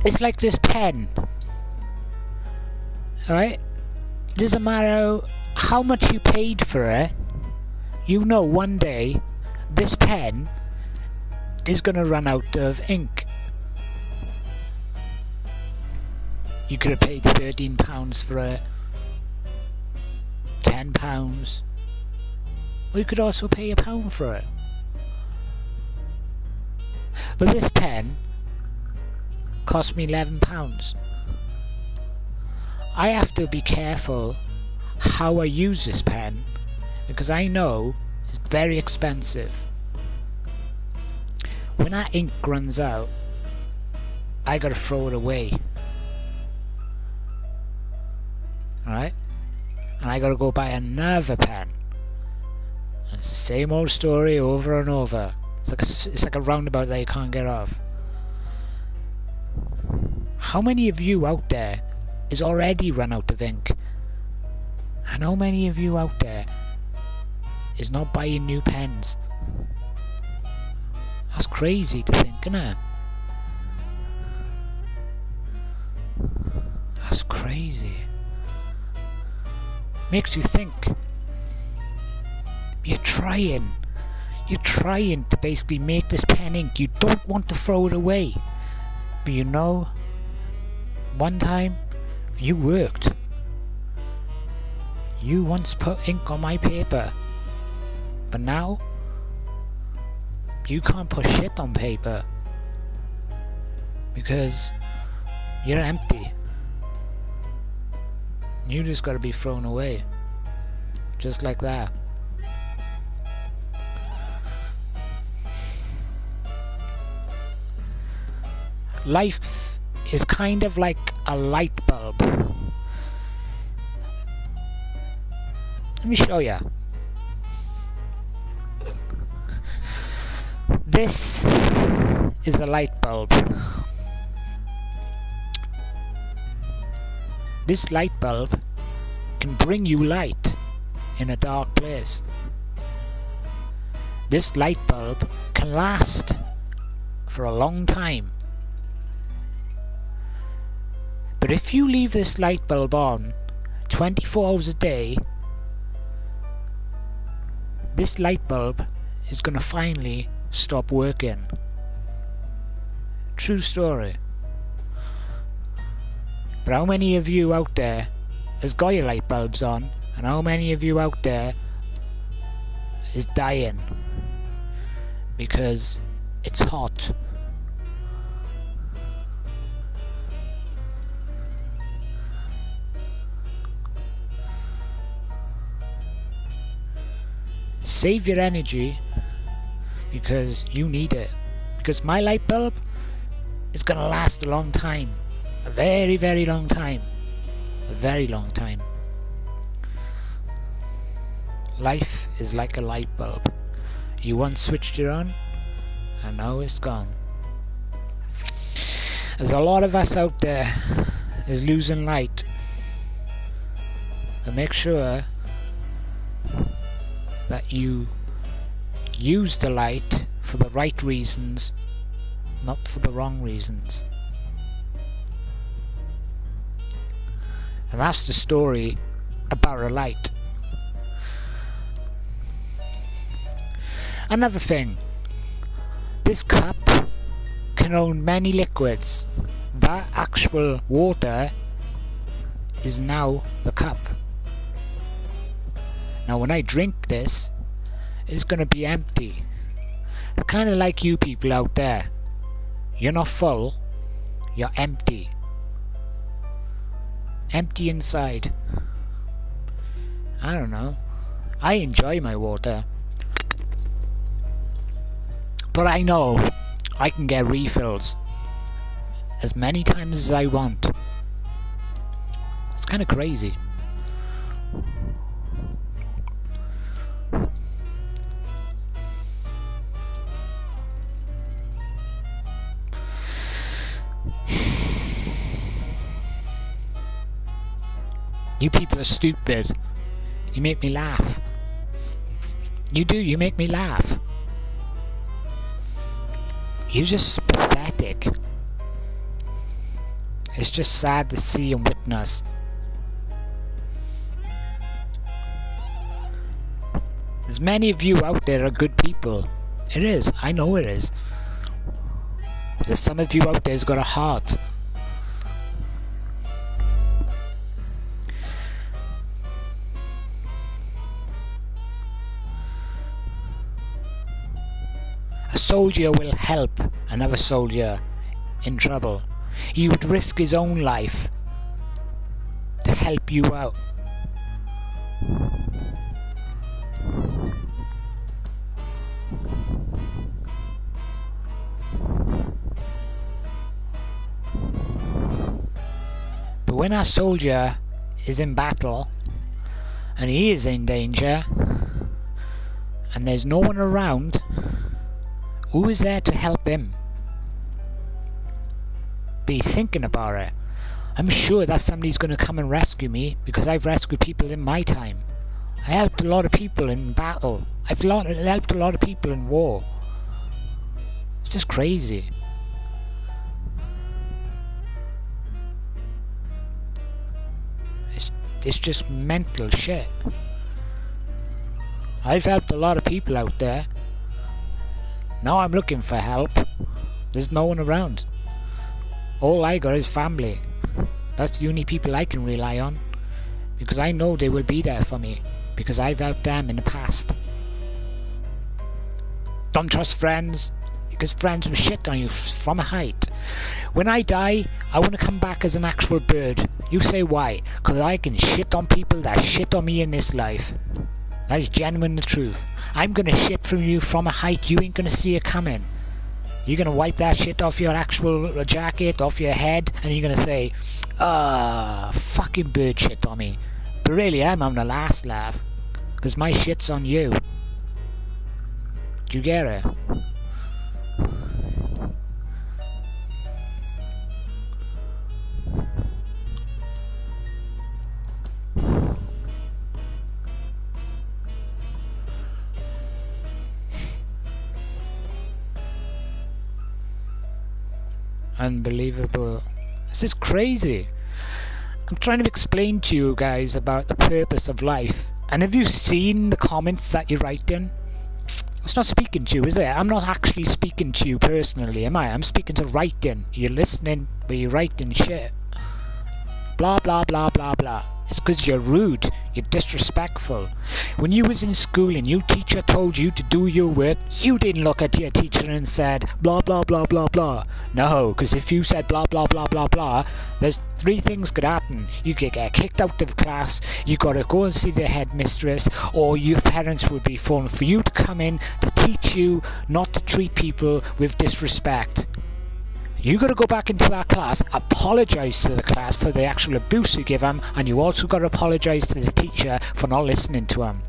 It's like this pen, alright? Doesn't matter how much you paid for it, you know one day this pen is gonna run out of ink. You could have paid £13 for it, £10, or you could also pay £1 for it. But this pen cost me £11. I have to be careful how I use this pen because I know it's very expensive. When that ink runs out, I gotta throw it away. Alright? And I gotta go buy another pen. And it's the same old story over and over. It's like a roundabout that you can't get off. How many of you out there is already run out of ink? And how many of you out there is not buying new pens? That's crazy to think, isn't it? That's crazy. Makes you think. You're trying to basically make this pen ink. You don't want to throw it away. But you know, one time you worked. You once put ink on my paper. But now you can't put shit on paper because you're empty. You just gotta be thrown away. Just like that. Life is kind of like a light bulb. Let me show you. This is a light bulb. This light bulb can bring you light in a dark place. This light bulb can last for a long time. But if you leave this light bulb on 24 hours a day, this light bulb is going to finally stop working. True story. But how many of you out there has got your light bulbs on, and how many of you out there is dying because It's hot. Save your energy because you need it. Because my light bulb is gonna last a long time. A very, very long time. A very long time. Life is like a light bulb. You once switched it on, and now it's gone. There's a lot of us out there is losing light. So make sure that you use the light for the right reasons, not for the wrong reasons. And that's the story about a light. Another thing, this cup can hold many liquids. That actual water is now the cup. Now when I drink this, it's gonna be empty. It's kinda like you people out there. You're not full, you're empty. Empty inside. I don't know. I enjoy my water. But I know I can get refills as many times as I want. It's kinda crazy. You people are stupid. You make me laugh. You do, you make me laugh. You're just pathetic. It's just sad to see and witness. There's many of you out there are good people. It is, I know it is. There's some of you out there who's got a heart. A soldier will help another soldier in trouble. He would risk his own life to help you out. But when our soldier is in battle and he is in danger and there's no one around, who is there to help him? Be thinking about it. I'm sure that somebody's going to come and rescue me because I've rescued people in my time. I helped a lot of people in battle. I've helped a lot of people in war. It's just crazy. It's just mental shit. I've helped a lot of people out there. Now I'm looking for help. There's no one around. All I got is family. That's the only people I can rely on. Because I know they will be there for me. Because I've helped them in the past. Don't trust friends. Because friends will shit on you from a height. When I die, I want to come back as an actual bird. You say why? Because I can shit on people that shit on me in this life. That is genuine the truth. I'm gonna shit from you from a height you ain't gonna see it coming. You're gonna wipe that shit off your actual jacket, off your head, and you're gonna say, fucking bird shit on me. But really, I'm on the last laugh. Because my shit's on you. Do you get it? Unbelievable. This is crazy. I'm trying to explain to you guys about the purpose of life. And have you seen the comments that you write in? It's not speaking to you, is it? I'm not actually speaking to you personally, am I? I'm speaking to writing. You're listening, but you're writing shit. Blah, blah, blah, blah, blah. It's because you're rude. You're disrespectful. When you was in school and your teacher told you to do your work, you didn't look at your teacher and said, blah, blah, blah, blah, blah. No, because if you said blah, blah, blah, blah, blah, there's 3 things could happen. You could get kicked out of class, you got to go and see the headmistress, or your parents would be phoning for you to come in to teach you not to treat people with disrespect. You got to go back into that class, apologise to the class for the actual abuse you give them, and you also got to apologise to the teacher for not listening to them.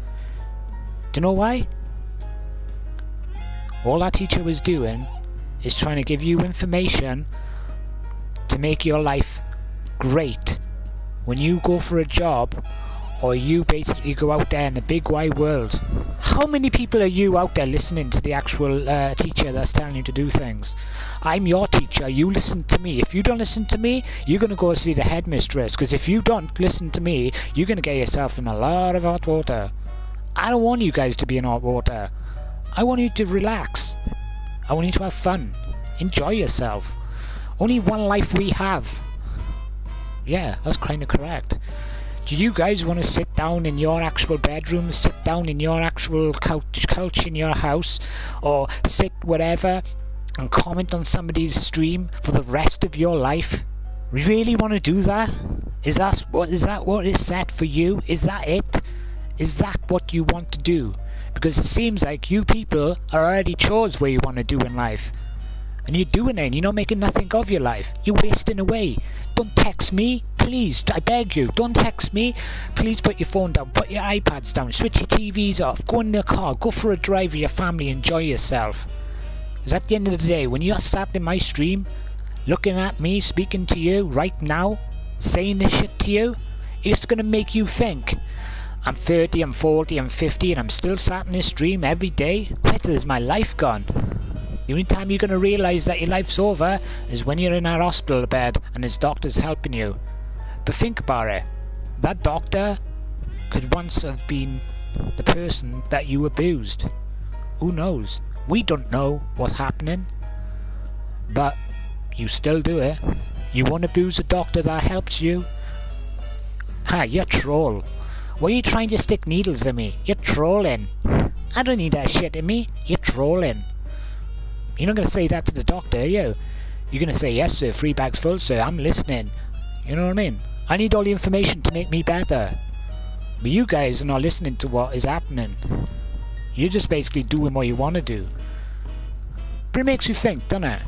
Do you know why? All that teacher was doing is trying to give you information to make your life great. When you go for a job, or you basically go out there in the big wide world, how many people are you out there listening to the actual teacher that's telling you to do things? I'm your teacher, you listen to me. If you don't listen to me, you're going to go see the headmistress, because if you don't listen to me, you're going to get yourself in a lot of hot water. I don't want you guys to be in hot water. I want you to relax. I want you to have fun. Enjoy yourself. Only one life we have. Yeah, that's kind of correct. Do you guys want to sit down in your actual bedroom, sit down in your actual couch in your house, or sit whatever and comment on somebody's stream for the rest of your life? Really want to do that? Is that what is set for you? Is that it? Is that what you want to do? Because it seems like you people are already chose what you want to do in life. And you're doing it and you're not making nothing of your life. You're wasting away. Don't text me, please, I beg you, don't text me. Please put your phone down, put your iPads down, switch your TVs off, go in the car, go for a drive with your family, enjoy yourself. Because at the end of the day, when you're sat in my stream, looking at me, speaking to you right now, saying this shit to you, it's going to make you think, I'm 30, I'm 40, I'm 50, and I'm still sat in this stream every day? Where is my life gone? The only time you're going to realise that your life's over is when you're in that hospital bed and his doctor's helping you. But think about it. That doctor could once have been the person that you abused. Who knows? We don't know what's happening. But you still do it. You want to abuse a doctor that helps you? Ha, you're troll. Why are you trying to stick needles in me? You're trolling. I don't need that shit in me. You're trolling. You're not going to say that to the doctor, are you? You're going to say, yes sir, 3 bags full sir, I'm listening. You know what I mean? I need all the information to make me better. But you guys are not listening to what is happening. You're just basically doing what you want to do. But it makes you think, doesn't it?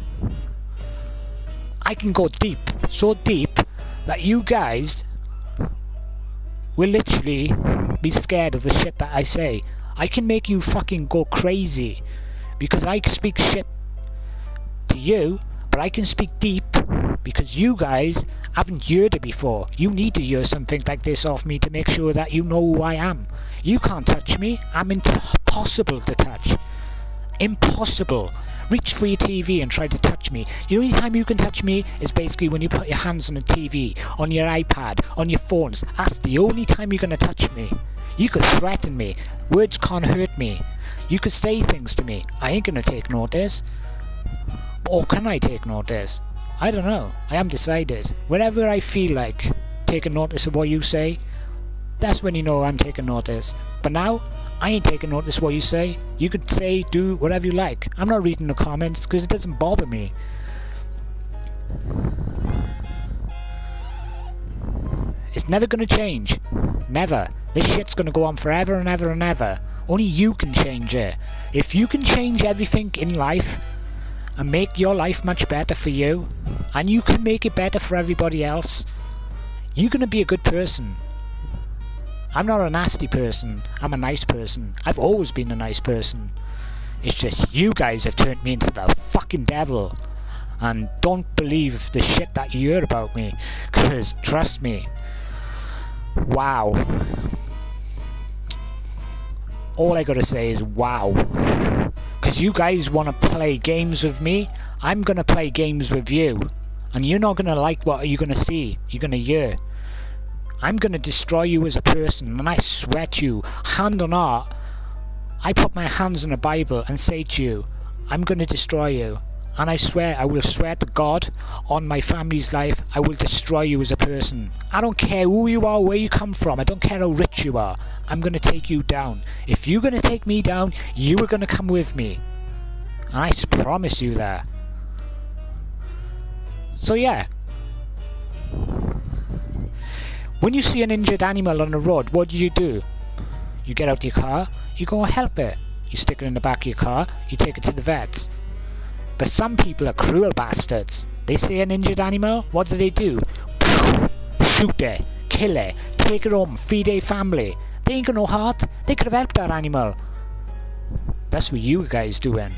I can go deep, so deep, that you guys will literally be scared of the shit that I say. I can make you fucking go crazy. Because I speak shit to you, but I can speak deep because you guys haven't heard it before. You need to hear something like this off me to make sure that you know who I am. You can't touch me. I'm impossible to touch. Impossible. Reach for your TV and try to touch me. The only time you can touch me is basically when you put your hands on the TV, on your iPad, on your phones. That's the only time you're going to touch me. You could threaten me. Words can't hurt me. You could say things to me. I ain't gonna take notice. Or can I take notice? I don't know. I haven't decided. Whenever I feel like taking notice of what you say, that's when you know I'm taking notice. But now, I ain't taking notice of what you say. You could say, do whatever you like. I'm not reading the comments because it doesn't bother me. It's never gonna change. Never. This shit's gonna go on forever and ever and ever. Only you can change it. If you can change everything in life and make your life much better for you, and you can make it better for everybody else, you're going to be a good person. I'm not a nasty person. I'm a nice person. I've always been a nice person. It's just you guys have turned me into the fucking devil. And don't believe the shit that you hear about me. Because trust me. Wow. All I gotta say is wow. Because you guys want to play games with me, I'm gonna play games with you. And you're not gonna like what you're gonna see, you're gonna hear. I'm gonna destroy you as a person, and I swear to you, hand on heart, I put my hands on the Bible and say to you, I'm gonna destroy you. And I swear, I will swear to God, on my family's life, I will destroy you as a person. I don't care who you are, where you come from, I don't care how rich you are. I'm going to take you down. If you're going to take me down, you are going to come with me. I promise you that. So yeah. When you see an injured animal on the road, what do? You get out your car, you go and help it. You stick it in the back of your car, you take it to the vets. But some people are cruel bastards. They see an injured animal, what do? Shoot it, kill it, take it home, feed a family. They ain't got no heart, they could have helped that animal. That's what you guys doing.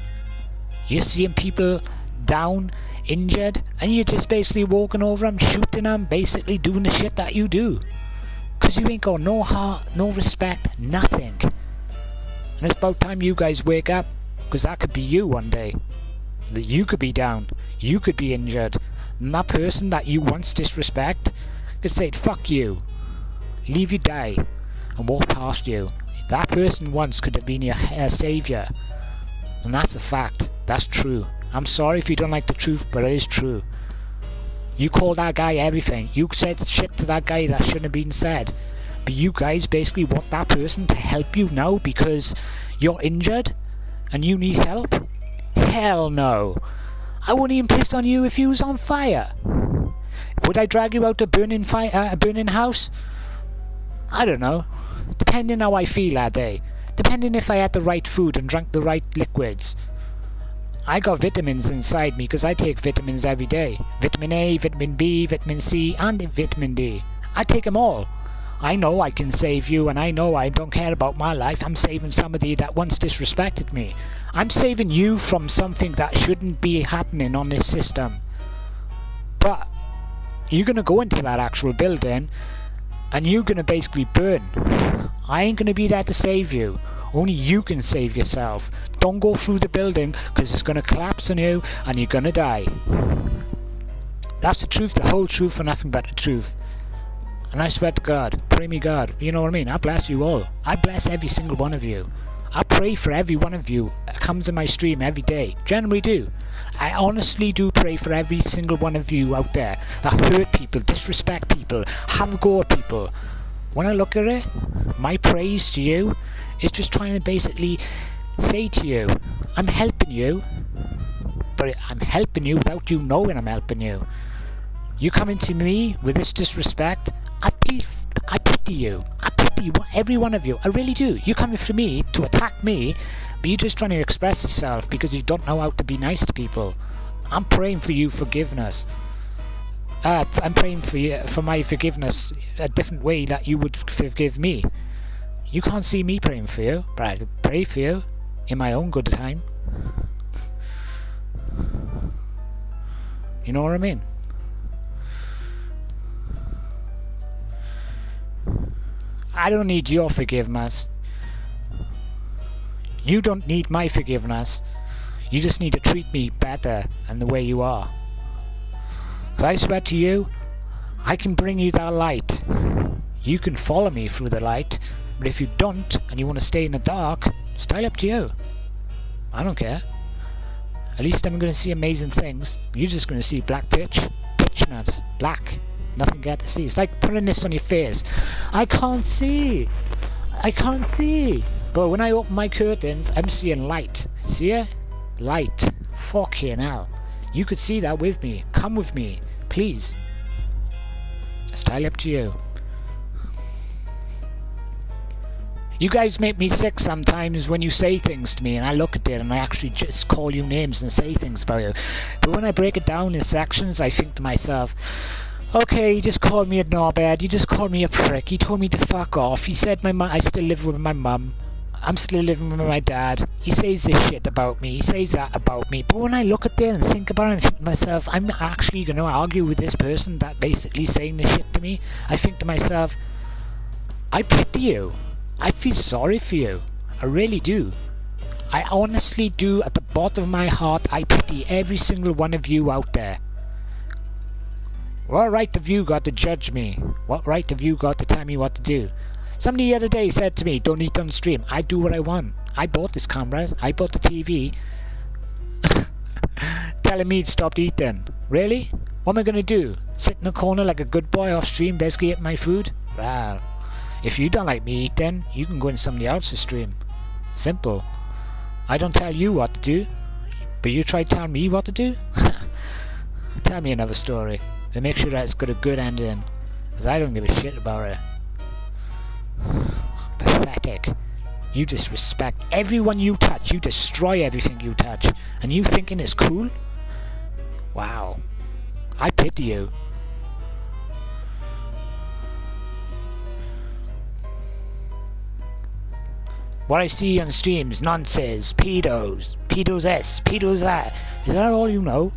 You're seeing people down, injured, and you're just basically walking over them, shooting them, basically doing the shit that you do. Because you ain't got no heart, no respect, nothing. And it's about time you guys wake up, because that could be you one day. That you could be down, you could be injured, and that person that you once disrespect could say, fuck you, leave you die, and walk past you. That person once could have been your saviour. And that's a fact, that's true. I'm sorry if you don't like the truth, but it is true. You called that guy everything. You said shit to that guy that shouldn't have been said. But you guys basically want that person to help you now because you're injured and you need help? Hell no. I wouldn't even piss on you if you was on fire. Would I drag you out a burning house? I don't know. Depending how I feel that day. Depending if I had the right food and drank the right liquids. I got vitamins inside me because I take vitamins every day. Vitamin A, vitamin B, vitamin C, and vitamin D. I take them all. I know I can save you, and I know I don't care about my life. I'm saving somebody that once disrespected me. I'm saving you from something that shouldn't be happening on this system. But you're going to go into that actual building, and you're going to basically burn. I ain't going to be there to save you. Only you can save yourself. Don't go through the building because it's going to collapse on you and you're going to die. That's the truth, the whole truth, and nothing but the truth. And I swear to God, pray me God, you know what I mean? I bless you all. I bless every single one of you. I pray for every one of you that comes in my stream every day. Generally do. I honestly do pray for every single one of you out there that hurt people, disrespect people, have a go at people. When I look at it, my praise to you is just trying to basically say to you, I'm helping you, but I'm helping you without you knowing I'm helping you. You coming to me with this disrespect, I pity you. I pity every one of you. I really do. You coming for me to attack me, but you're just trying to express yourself because you don't know how to be nice to people. I'm praying for you forgiveness. I'm praying for you, for my forgiveness a different way that you would forgive me. You can't see me praying for you, but I pray for you in my own good time. You know what I mean? I don't need your forgiveness. You don't need my forgiveness. You just need to treat me better than the way you are. So I swear to you, I can bring you that light. You can follow me through the light, but if you don't and you want to stay in the dark, it's entirely up to you. I don't care. At least I'm going to see amazing things. You're just going to see black pitch nuts, black. Nothing get to see. It's like putting this on your face. I can't see. I can't see. But when I open my curtains, I'm seeing light. See it? Light. Fucking hell. You could see that with me. Come with me, please. It's entirely up to you. You guys make me sick sometimes when you say things to me and I look at it and I actually just call you names and say things about you. But when I break it down in sections, I think to myself, okay, he just called me a knobhead, he just called me a prick, he told me to fuck off, he said I still live with my mum, I'm still living with my dad, he says this shit about me, he says that about me. But when I look at it and think about it and think to myself, I'm actually going to argue with this person that basically saying this shit to me, I think to myself, I pity you. I feel sorry for you. I really do. I honestly do. At the bottom of my heart, I pity every single one of you out there. What right have you got to judge me? What right have you got to tell me what to do? Somebody the other day said to me, don't eat on stream. I do what I want. I bought this camera. I bought the TV. telling me to stop eating? Really? What am I gonna do? Sit in the corner like a good boy off stream, basically eating my food? Well, if you don't like me eating, you can go in somebody else's stream. Simple. I don't tell you what to do, but you try telling me what to do? Tell me another story, and make sure that it's got a good ending, because I don't give a shit about it. Pathetic. You disrespect everyone you touch, you destroy everything you touch, and you thinking it's cool? Wow. I pity you. What I see on streams, nonsense, pedos, pedos this, pedos that. Is that all you know?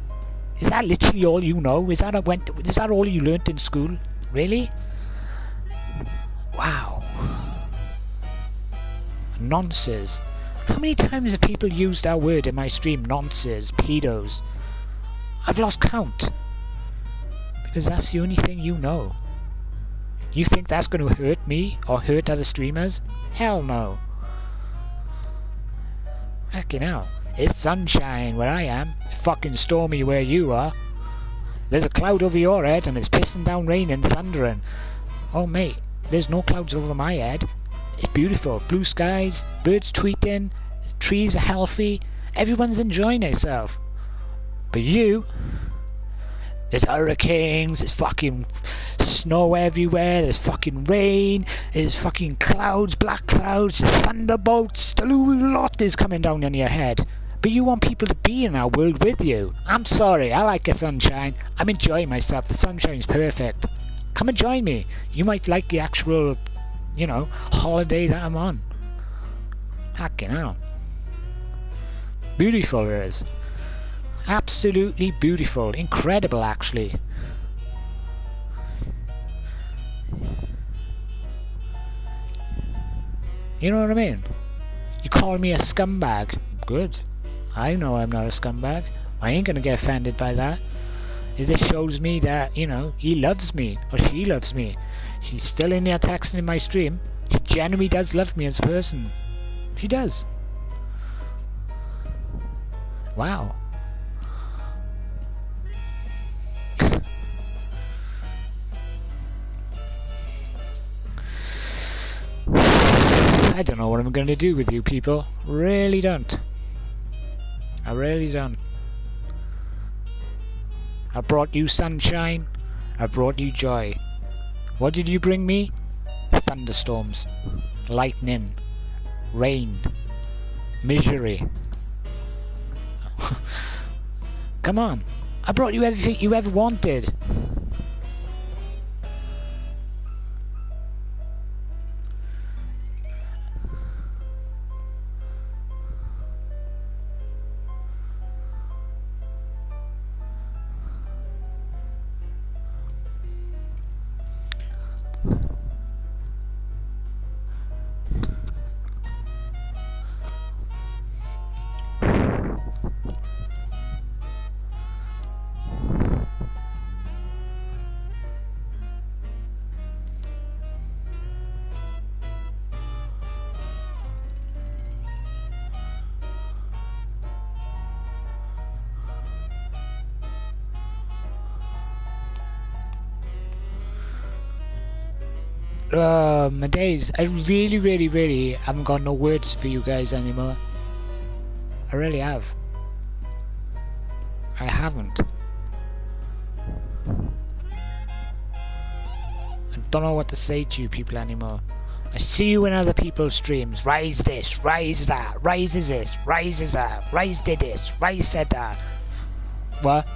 Is that literally all you know? Is that all you learnt in school? Really? Wow. Nonsense. How many times have people used that word in my stream? Nonsense, pedos. I've lost count. Because that's the only thing you know. You think that's going to hurt me or hurt other streamers? Hell no. Fucking hell. It's sunshine where I am. It's fucking stormy where you are. There's a cloud over your head and it's pissing down rain and thundering. Oh mate, there's no clouds over my head. It's beautiful. Blue skies, birds tweeting, trees are healthy, everyone's enjoying themselves. But you, there's hurricanes, there's fucking snow everywhere, there's fucking rain, there's fucking clouds, black clouds, there's thunderbolts, the whole lot is coming down on your head. But you want people to be in our world with you. I'm sorry, I like the sunshine. I'm enjoying myself, the sunshine's perfect. Come and join me. You might like the actual, you know, holiday that I'm on. Fucking hell. Beautiful it is. Absolutely beautiful. Incredible, actually. You know what I mean? You call me a scumbag. Good. I know I'm not a scumbag. I ain't gonna get offended by that. It just shows me that, you know, he loves me. Or she loves me. She's still in there texting in my stream. She genuinely does love me as a person. She does. Wow. I don't know what I'm going to do with you people. Really don't. I really don't. I brought you sunshine. I brought you joy. What did you bring me? Thunderstorms, lightning, rain, misery. Come on. I brought you everything you ever wanted. My days. I really haven't got no words for you guys anymore. I really have. I haven't. I don't know what to say to you people anymore. I see you in other people's streams. Rise this, rise that, rise is this, rise is that, rise did this, rise said that. What?